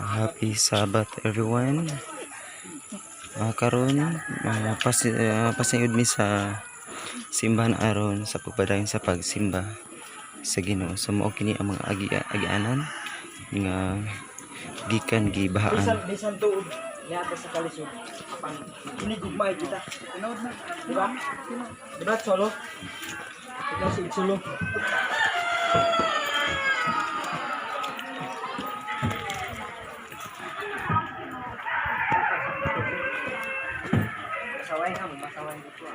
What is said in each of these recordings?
Happy Sabbath everyone. Karon pasayod mi sa simbahan aron sa pagpadayon sa pagsimba sa Ginoo. So mao kini ang mga agianan nga gikan gibahaan. Bisan tuod yata sa kalisod. Apan ini gugmay kita. Tinood na, di ba? Diba solo? Ito si solo. Masaway na, masaway dito.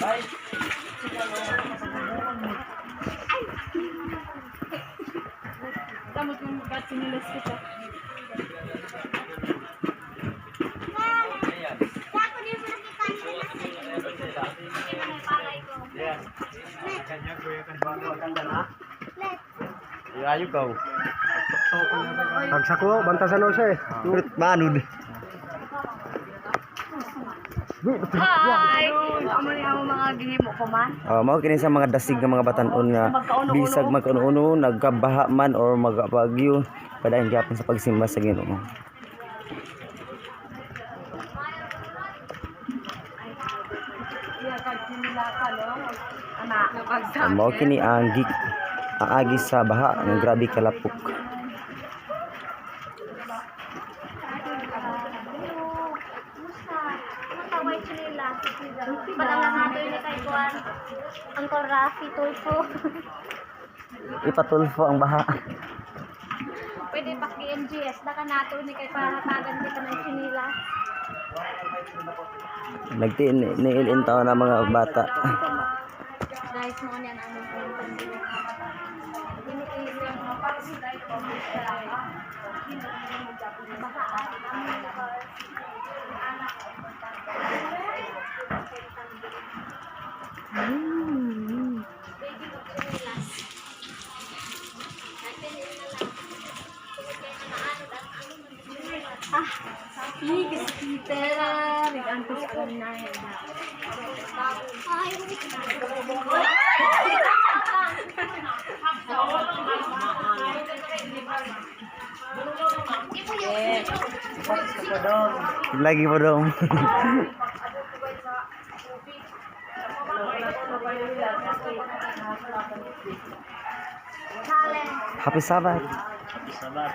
Bye. Estamos con casi ni los kita. Ayo kau. Pagsako, bantasan mo siya eh. Manod. Hi! Amo ni amo mga gihimo ko man. Mao kini sa mga dasig nga mga batan-on nga bisag magkauno nagkabaha man or magabagyo padayon gyapon sa pagsimba sa Ginoo. Mao kini ang agi sa baha nga grabe kalapok. Padala natin ni kay Juan. Uncle Rafi Tulfo. Ipatulfo ang baha. Pwede paki-NGS na ka nato ni kay paratagan kita ng sinila. Nagtiinil taon na mga bata. Guys, mo niyan ang pamilya. Ini ang mga parsi dahil ko ini kesekitar digantung sekarang ya. Lagi po dong. Happy Sabbath. Happy Sabbath.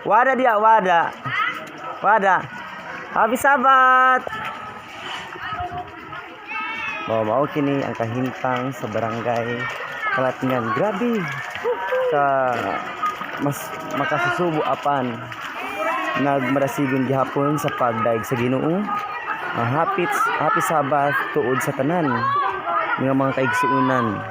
Wada dia, wada. Happy Sabbath. Mau kini ang kahintang sa barangay Kalatingan. Grabe. Mas makasusubo apan nagmarasigon gihapon sa pagdaig sa Ginoo. Happy Sabbath tuod sa tanan nga mga kaigsuunan.